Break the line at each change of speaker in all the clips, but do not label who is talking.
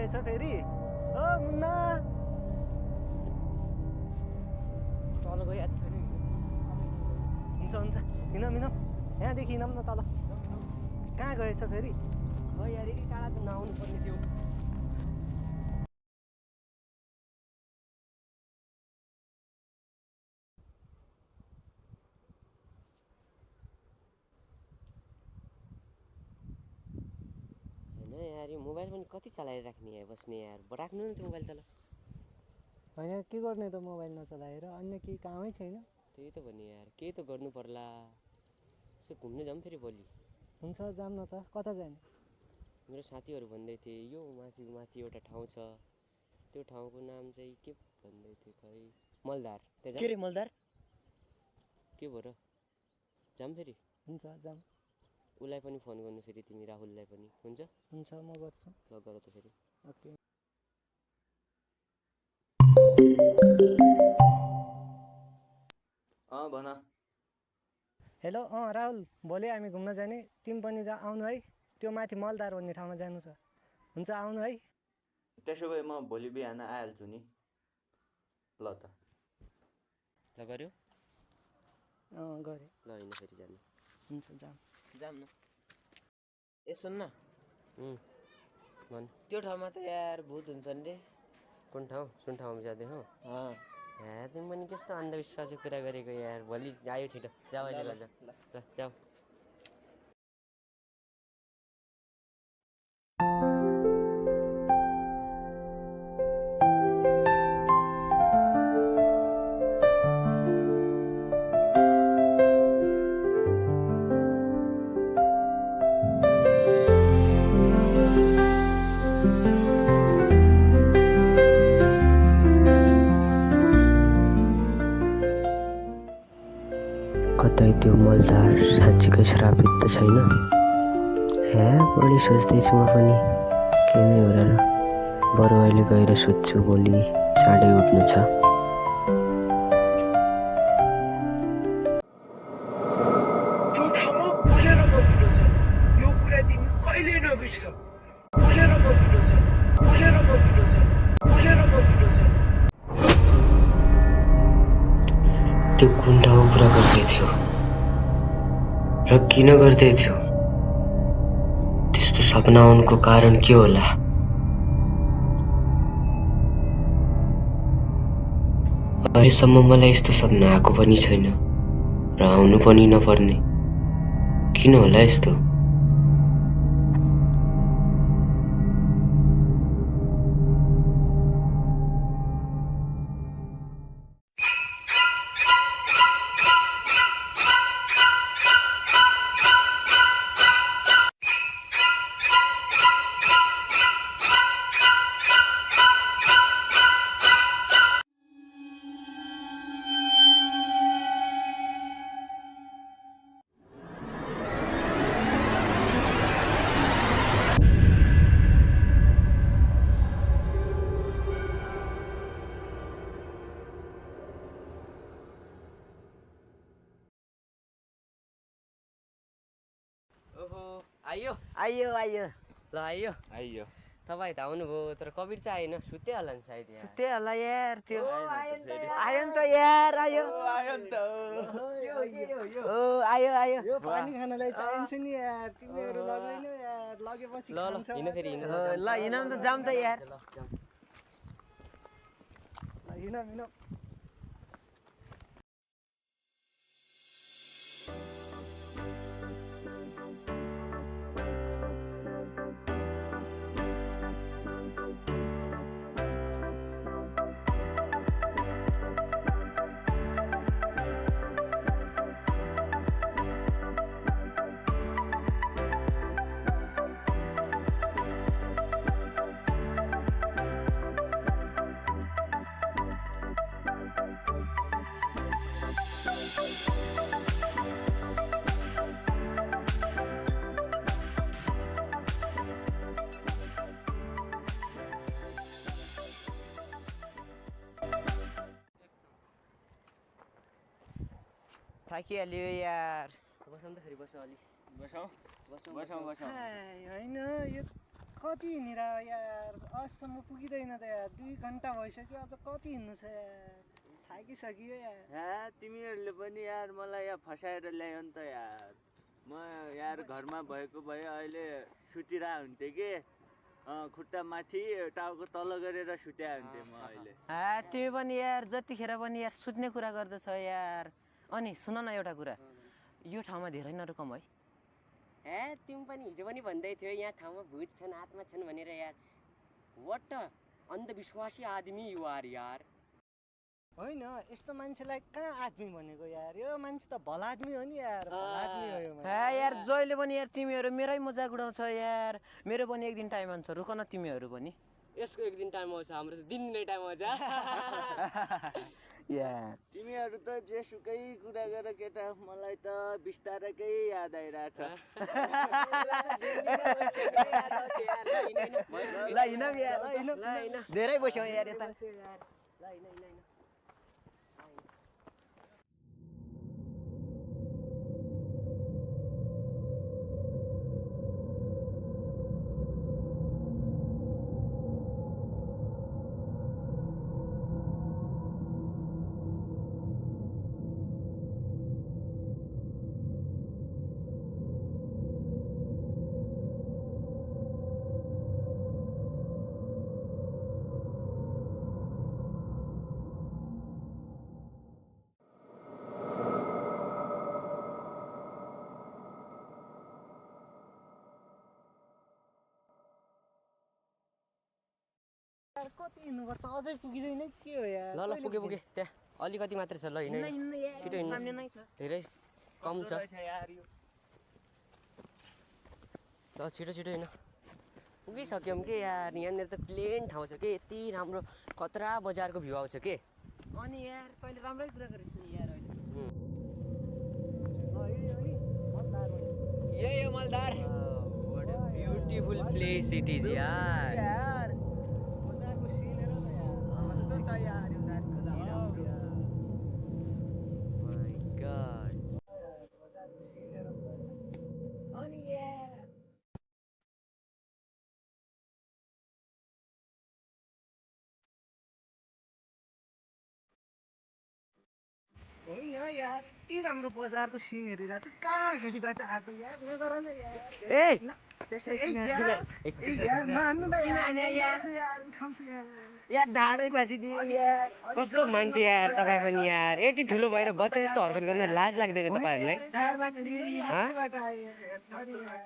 गएछ फेरि? ओ मुन्ना तल गइहाल्छ नि। हुन्छ हुन्छ हिँडौँ हिँडौँ, यहाँदेखि हिँडौँ न तल। कहाँ गएछ फेरि?
खै यार यति टाढा त नआउनु पर्ने थियो। होइन यार यो मोबाइल पनि कति चलाइराख्ने यार बस्ने यार, राख्नु न त्यो मोबाइल तल।
होइन के गर्ने त मोबाइल नचलाएर, अन्य केही कामै छैन।
त्यही त भने यार केही त गर्नु पर्ला। यसो घुम्नु जाऊँ फेरि भोलि।
हुन्छ जाऊँ न त, कता जाने?
मेरो साथीहरू भन्दै थिए यो माथि एउटा ठाउँ छ, त्यो ठाउँको नाम चाहिँ के भन्दै थियो खै, मलदार।
के रे मलदार?
के भयो र जाऊँ फेरि?
हुन्छ जाऊँ।
उसलाई पनि फोन गर्नु फेरि तिमी, राहुललाई पनि। हुन्छ
हुन्छ म गर्छु।
ल गर त फेरि।
ओके।
भन।
हेलो राहुल, भोलि हामी घुम्न जाने, तिमी पनि आउनु है। त्यो माथि मलदार भन्ने ठाउँमा जानु छ। हुन्छ आउनु है।
त्यसो भए म भोलि बिहान आइहाल्छु नि। ल त।
ल गऱ्यो?
गरेँ।
ल होइन फेरि जाने।
हुन्छ जाऊँ।
जाऊँ न। ए सुन न। भन्। त्यो ठाउँमा त यार भूत हुन्छन् रे। कुन ठाउँ? सुन ठाउँमा जाँदै हौ। यार तिमी पनि कस्तो अन्धविश्वासको कुरा गरेको यार। भोलि आयो छिटो जाऊ अहिले ल जाऊ।
कतै त्यो मलदार साँच्चीकै श्रापित त छैन? बढी सोच्दैछु म पनि, के नै हो र। बरु अहिले गएर सोध्छु, भोलि चाँडै उठ्नु छ।
यो ठाउँमा बोलेर बगिलो छ, यो कुरा तिमी कहिले नबिर्स। बोलेर बगिलो छ, बोलेर बगिलो छ, बोलेर बगिलो छ।
त्यो कुन ठाउँ कुरा गर्दै थियो र किन गर्दै थियो? त्यस्तो सपना आउनुको कारण के होला? अहिलेसम्म मलाई यस्तो सपना आएको पनि छैन र आउनु पनि नपर्ने। किन होला यस्तो?
ओहो आइयो
आइयो आइयो।
ल आइयो।
आइयो।
तपाईँ त आउनुभयो तर कबिर चाहिँ आएन, सुत्दै होला नि सायद यार।
सुत्दै होला यार त्यो।
आयो
नि त यार आयो।
आयो नि त।
आयो आयो। यो पानी खानलाई चाहिन्छ नि यार, तिमीहरू लग्दैनौ यार, लगेपछि
ल हिँड फेरि हिँड।
ल हिँडौँ त, जाऊँ त यार। हिँडौँ हिँडौँ। थाकिहाल्यो यार।
बसौँ त फेरि, बसौँ अलि।
बसौँ
बसौँ
बसौँ बसौँ।
होइन यो कति हिँडेर यार अझसम्म पुगिँदैन त यार 2 घन्टा भइसक्यो अझ कति हिँड्नु छ यार थाकिसक्यो यार
तिमीहरूले पनि यार मलाई यहाँ फसाएर ल्यायो नि त यार म यार घरमा भएको भए अहिले सुतिरा हुन्थेँ कि खुट्टा माथि टाउको तल गरेर सुत्या हुन्थेँ म अहिले
तिमी पनि यार जतिखेर पनि यार सुत्ने कुरा गर्दछ यार। अनि सुन न एउटा कुरा, यो ठाउँमा धेरै नरुकम है।
तिमी पनि हिजो पनि भन्दै थियो यहाँ ठाउँमा भूत छन् आत्मा छन् भनेर यार। व्हाट अन्धविश्वासी आदमी यु आर यार।
होइन यस्तो मान्छेलाई कहाँ आदमी भनेको यार, यो मान्छे त भला आदमी हो नि यार, भला आदमी हो यो मान्छे।
यार जहिले पनि यार तिमीहरू मेरै मजाक उडाउँछ यार। मेरो पनि एक दिन टाइम आउँछ, रुक न तिमीहरू पनि।
यसको एक दिन टाइम आउँछ, हाम्रो त दिनै टाइम आउँछ।
यार
तिमीहरू त जेसुकै कुरा गर केटा मलाई त बिस्तारकै याद आइरहेछ
ल हिँडौँ यार, धेरै बस्यौँ यार यता।
कति हिँड्नुपर्छ अझै पुगिँदैन के हो यार।
ल पुगे त्यहाँ अलिकति मात्रै छ। ल हिँड छिटो हिँड्नु, धेरै कम छ। ल छिटो हिँड, पुगिसक्यौँ कि यार। यहाँनिर त प्लेन ठाउँ छ कि, यति राम्रो खतरा बजारको भ्यू आउँछ कि। अनि यार तैँले राम्रै कुरा गरेको थियौ यार अहिले। यही हो मलदार। What a beautiful place it is यार।
मजाको सिन हेर न यार, कस्तो छ यार यो दार्जिलिङ।
My god.
मजाको सिन हेर न। अनि यार होइन यार यति राम्रो बजारको सिन हेरिरहेको छु, कहाँ खेलिबाट आएको यार नगर न यार। यार मान्नु न यार उठाउँछु यार
ढाडै भाँचिदियो यार। कस्तो मान्छे यार तपाईँ पनि यार। यति ठुलो भएर बच्चा जस्तो हरकत गर्न लाज लाग्दैन तपाईँहरूलाई?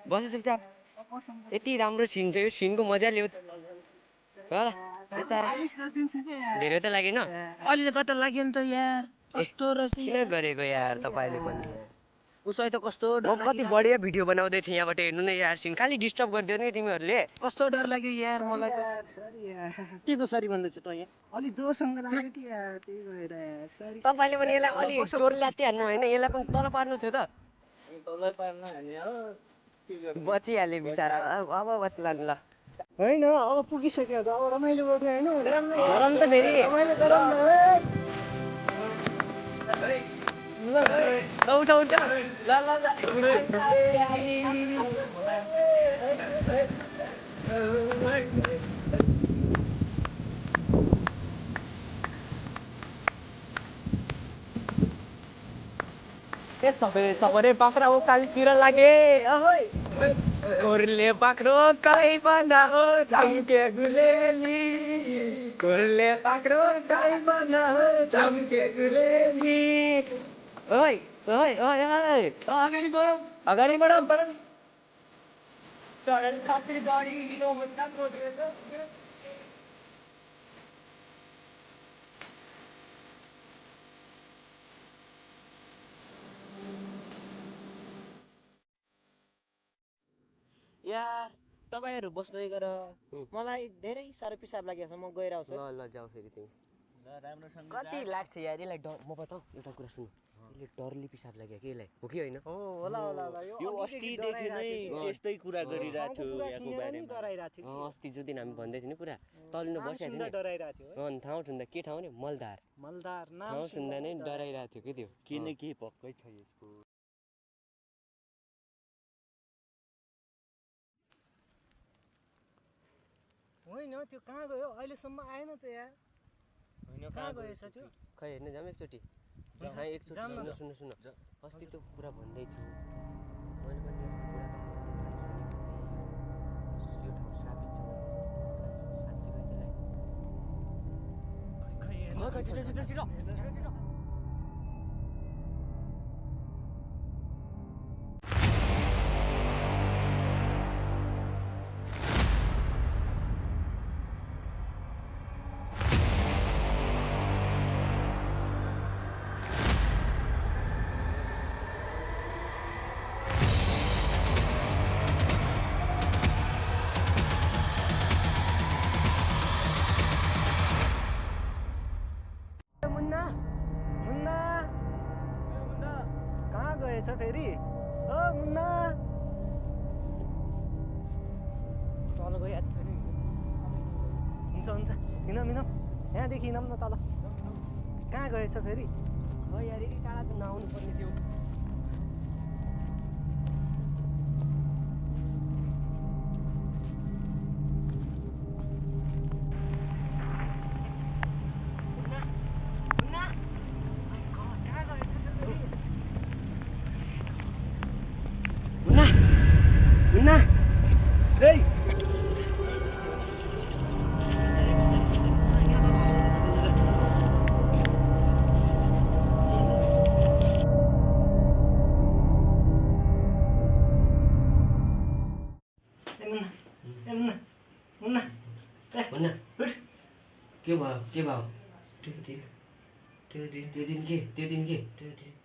बस्नु चुपचाप। यति राम्रो सिन छ, यो सिनको मजा ल्याउ। धेरै त लागेन?
अहिले कता लाग्यो नि त यार। कस्तो रहेछ
किन गरेको यार तपाईँले पनि? उसै त कस्तो म कति बढिया भिडियो बनाउँदै थिएँ यहाँबाट हेर्नु न यार। सिन खालि डिस्टर्ब गरिदियो नि तिमीहरूले।
कस्तो डर लाग्यो यार मलाई त। सरी यार। के को सरी भन्दैछ त यहाँ? अलि जोरसँग लाग्यो कि यार त्यही भएर यार सरी।
तपाईँले पनि यसलाई अलि चोर लात्ती हान्नु होइन, यसलाई पनि तल पार्नु थियो त। बचिहाल्यो बिचरा। अब बस्ला ल।
होइन अब पुगिसक्यो त अब रमाइलो गर्ने होइन।
गरम त फेरि।
रमाइलो गरौँ न।
उठा सबरे बाख्रा उकालीतिर लागे। गोरले बाख्रो काहीँ बन्दा हो चम्के गुलेली। गोरले बाख्रो काहीँ बन्दा हो चम्के गुलेली। ओइ ओइ ओइ ओइ अगाडि बढौ, अगाडि बढौ।
यार तपाईँहरू बस्दै गर, मलाई धेरै साह्रो पिसाब लागेको छ, म गएर आउँछु।
ल जाऊ फेरि तिमी। कति लाग्छ यार यसलाई डर। म बताऊ एउटा कुरा सुन, यसले डरले पिसाब लाग्यो कि यसलाई, हो कि होइन?
होला
यो अस्तिदेखि नै त्यस्तै कुरा गरिरहेको थियो यहाँको बारेमा।
अस्ति जो दिन हामी भन्दै थियौँ नि पुरा तल्नु बसिरहेको थियो
डराइरहेको थियो।
नि। ठाउँ सुन्दा के ठाउँ नि मलदार ठाउँ सुन्दा नै डराइरहेको थियो कि त्यो।
किनकि पक्कै छ यसको।
होइन त्यो कहाँ गयो अहिलेसम्म आएन त यार
होइन
कहाँ गएछ त्यो
खै हेर्न जाऊँ एकचोटि छाँ एकचोटि
जाऊँ न
सुन्नु सुन्नु सुन्नु अस्ति त्यो कुरा भन्दै थियो मैले पनि यस्तो बुढापाकाको मुखबाट सुनेको थिएँ यो ठाउँ श्रापित छ भने साँच्ची खै त्यसलाई
खै
छिटो छिटो छिटो छिटो छिटो
मुन्ना मुन्ना मुन्ना कहाँ गएछ फेरि ओ मुन्ना तल गइहाल्छ छैन हुन्छ हुन्छ हिँडौँ हिँडौँ यहाँदेखि हिँडौँ न तल कहाँ गएछ फेरि
खै यार यति टाढा त नआउनु पर्ने थियो मुन्ना ए
मुन्ना
मुन्ना के भयो
त्यो दिन
त्यो दिन के
त्यो दिन